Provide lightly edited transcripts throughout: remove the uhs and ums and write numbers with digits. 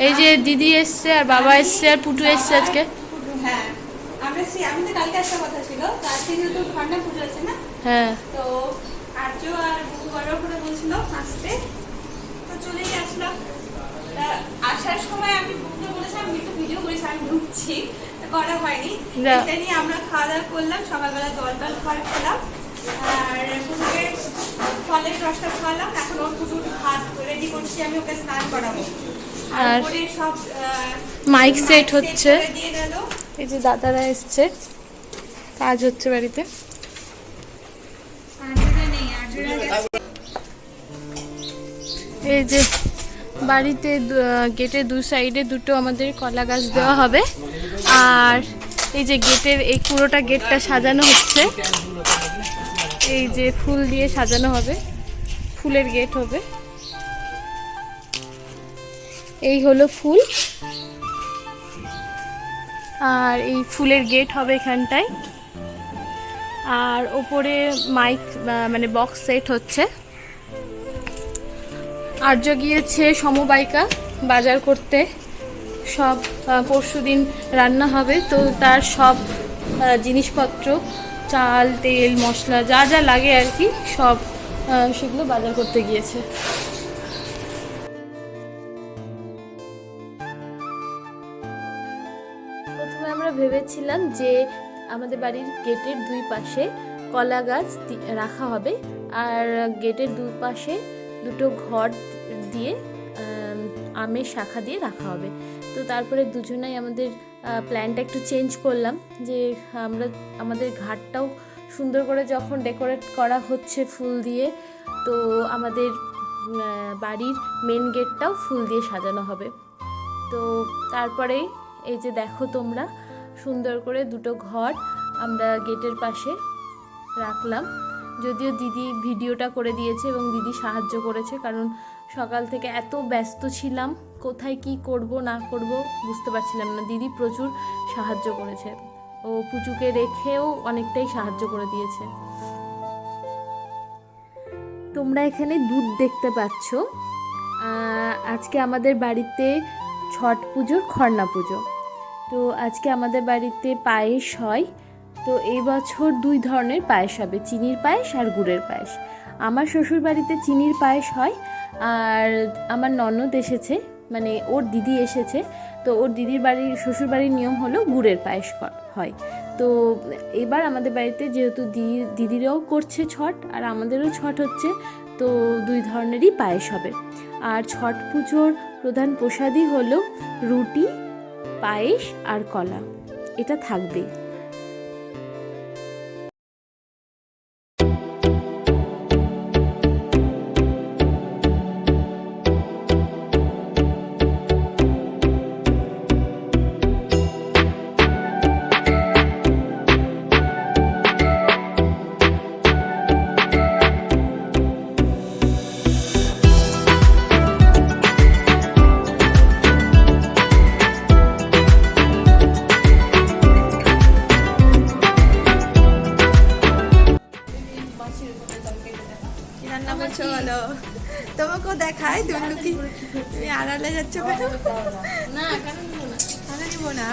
এই যে দিদি এসছে আর বাবা এসছে আর পুটু এসছে আজকে। হ্যাঁ আমি তো কালকে একটা কথা ছিল, তো আজকে যেহেতু ঠান্ডা পুজো আছে না, হ্যাঁ তো আর্য আর বুবু বড় করে বলছিল আসতে, তো চলেই আসলাম। আসার সময় আমি বুবুকে বলেছিলাম আমি একটু ভিডিও করেছি, আমি ঢুকছি, করা হয়নি। এটা নিয়ে আমরা খাওয়া দাওয়া করলাম, সকালবেলা জল টল খেলাম, আর বুবুকে ফলের রসটা খাওয়ালাম। এখন ওর পুজো ভাত রেডি করছি, আমি ওকে স্নান করাবো। আর সব মাইক সেট হচ্ছে। দিয়ে গেল। এই যে দাদারা এসছে, কাজ হচ্ছে বাড়িতে। এই যে বাড়িতে গেটের দু সাইডে দুটো আমাদের কলা গাছ দেওয়া হবে। আর এই যে গেটের এই পুরোটা গেটটা সাজানো হচ্ছে, এই যে ফুল দিয়ে সাজানো হবে, ফুলের গেট হবে। এই হলো ফুল, আর এই ফুলের গেট হবে এখানটায়। আর ওপরে মাইক মানে বক্স সেট হচ্ছে। আর্য গিয়েছে সমবায়িকা বাজার করতে, সব পরশুদিন রান্না হবে, তো তার সব জিনিসপত্র, চাল তেল মশলা যা যা লাগে আর কি, সব সেগুলো বাজার করতে গিয়েছে। প্রথমে আমরা ভেবেছিলাম যে আমাদের বাড়ির গেটের দুই পাশে কলা গাছ রাখা হবে, আর গেটের দুই পাশে দুটো ঘর দিয়ে আমের শাখা দিয়ে রাখা হবে। তো তারপরে দুজনেই আমাদের প্ল্যানটা একটু চেঞ্জ করলাম, যে আমরা আমাদের ঘাটটাও সুন্দর করে যখন ডেকোরেট করা হচ্ছে ফুল দিয়ে, তো আমাদের বাড়ির মেন গেটটাও ফুল দিয়ে সাজানো হবে। তো তারপরেই এই যে দেখো তোমরা, সুন্দর করে দুটো ঘর আমরা গেটের পাশে রাখলাম। যদিও দিদি ভিডিওটা করে দিয়েছে এবং দিদি সাহায্য করেছে, কারণ সকাল থেকে এত ব্যস্ত ছিলাম, কোথায় কি করব না করব বুঝতে পারছিলাম না। দিদি প্রচুর সাহায্য করেছে, ও পুচুকে রেখেও অনেকটাই সাহায্য করে দিয়েছে। তোমরা এখানে দুধ দেখতে পাচ্ছ। আজকে আমাদের বাড়িতে ছট পুজোর খরনা পুজো, তো আজকে আমাদের বাড়িতে পায়েস হয়। তো এই বছর দুই ধরনের পায়েস হবে, চিনির পায়েস আর গুড়ের পায়েস। আমার শ্বশুর বাড়িতে চিনির পায়েস হয়, আর আমার ননদ এসেছে, মানে ওর দিদি এসেছে, তো ওর দিদির বাড়ির শ্বশুর বাড়ির নিয়ম হলো গুড়ের পায়েস হয়। তো এবার আমাদের বাড়িতে যেহেতু দিদিরাও করছে ছট আর আমাদেরও ছট হচ্ছে, তো দুই ধরনেরই পায়েস হবে। আর ছট পুজোর প্রধান প্রসাদই হলো রুটি, পায়েস আর কলা, এটা থাকবেই। রান্না করছো বলো, তোমাকেও দেখায় দুলুকি, তুমি আড়ালে যাচ্ছ কেন? না কেন নিব না, কেন নিব না?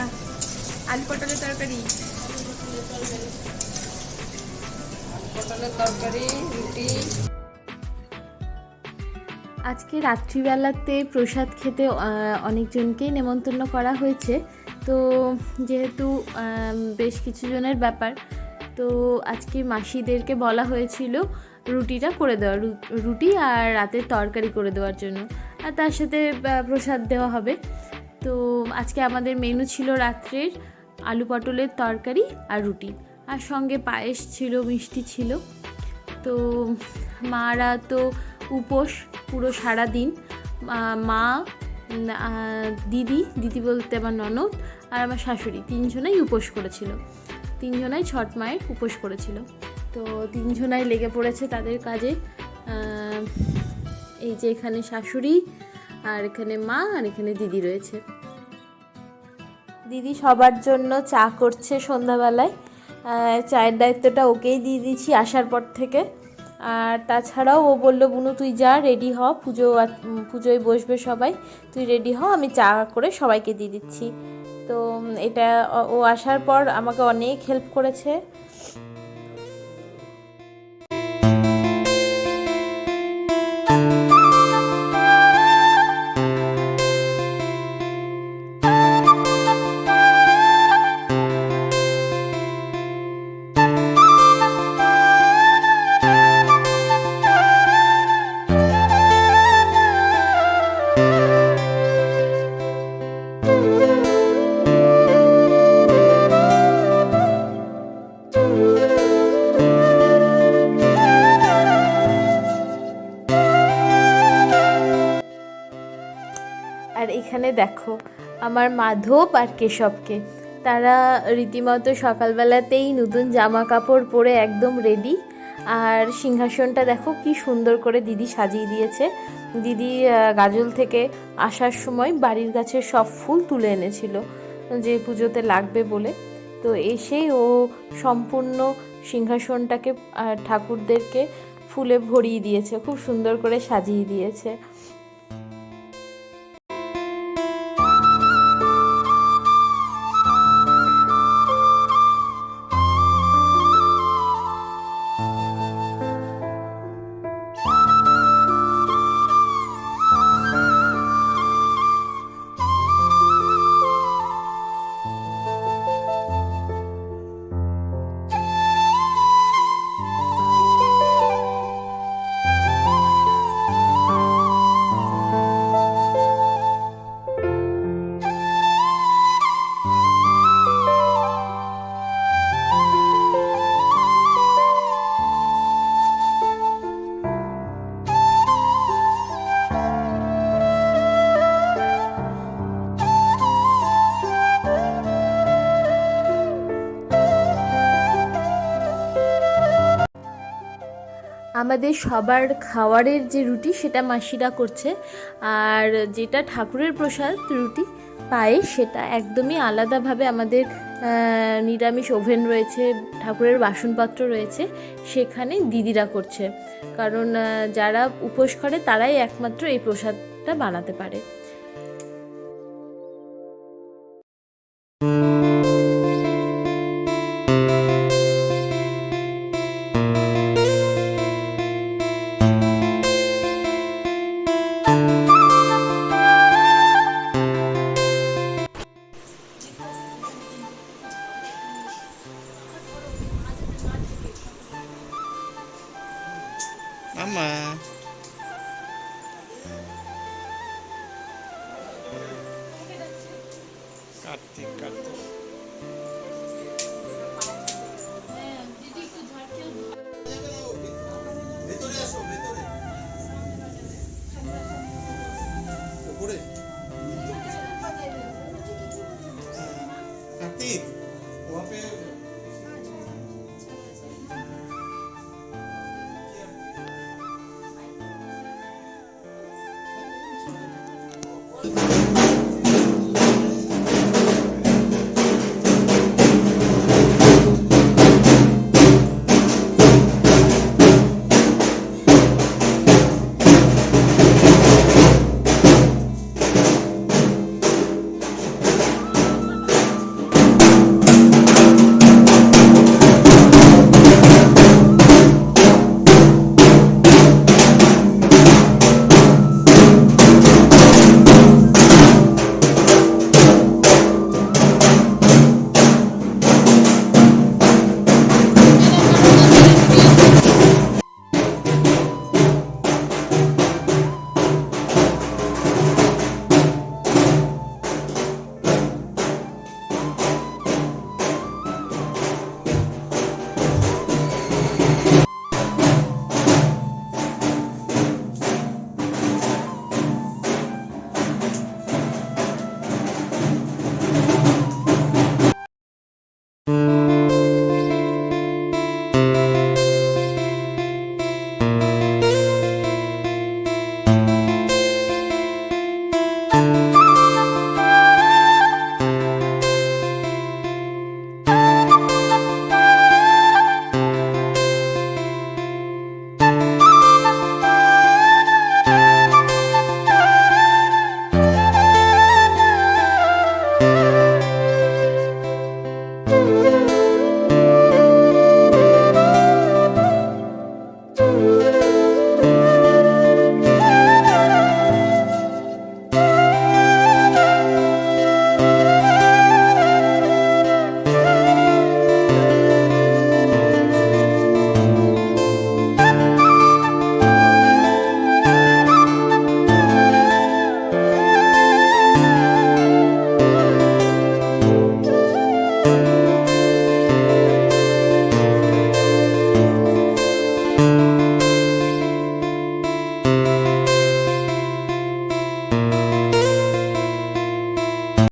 আলু পটলের তরকারি, রুটি। আজকে রাত্রিবেলাতে প্রসাদ খেতে অনেকজনকেই নেমন্তন্ন করা হয়েছে। তো যেহেতু বেশ কিছু জনের ব্যাপার, তো আজকে মাসিদেরকে বলা হয়েছিল রুটিটা করে দেওয়া, রুটি আর রাতের তরকারি করে দেওয়ার জন্য, আর তার সাথে প্রসাদ দেওয়া হবে। তো আজকে আমাদের মেনু ছিল রাত্রের আলু পটলের তরকারি আর রুটি, আর সঙ্গে পায়েস ছিল, মিষ্টি ছিল। তো মারা তো উপোস পুরো সারা দিন, মা, দিদি বলতে আমার ননদ আর আমার শাশুড়ি তিনজনাই উপোস করেছিল, তিনজনাই ছট মায়ের উপোস করেছিল। তো তিনজনাই লেগে পড়েছে তাদের কাজে। এই যে এখানে শাশুড়ি, আর এখানে মা, আর এখানে দিদি রয়েছে। দিদি সবার জন্য চা করছে সন্ধ্যাবেলায়, চায়ের দায়িত্বটা ওকেই দিয়ে দিয়েছি আসার পর থেকে। আর তাছাড়াও ও বললো বুনু তুই যা রেডি হ, পুজোয় বসবে সবাই, তুই রেডি হ, আমি চা করে সবাইকে দিয়ে দিচ্ছি। তো এটা ও আসার পর আমাকে অনেক হেল্প করেছে। আর এখানে দেখো আমার মাধব আর কেশবকে, তারা রীতিমতো সকালবেলাতেই নতুন জামা কাপড় পরে একদম রেডি। আর সিংহাসনটা দেখো কি সুন্দর করে দিদি সাজিয়ে দিয়েছে। দিদি গাজল থেকে আসার সময় বাড়ির গাছের সব ফুল তুলে এনেছিল যে পুজোতে লাগবে বলে। তো এসেই ও সম্পূর্ণ সিংহাসনটাকে ঠাকুরদেরকে ফুলে ভরিয়ে দিয়েছে, খুব সুন্দর করে সাজিয়ে দিয়েছে। আমাদের সবার খাওয়ারের যে রুটি সেটা মাসিরা করছে, আর যেটা ঠাকুরের প্রসাদ রুটি পায়েস সেটা একদমই আলাদাভাবে আমাদের নিরামিষ ওভেন রয়েছে, ঠাকুরের বাসনপত্র রয়েছে, সেখানে দিদিরা করছে। কারণ যারা উপোস করে তারাই একমাত্র এই প্রসাদটা বানাতে পারে। মামা কার্তিক কার্তিক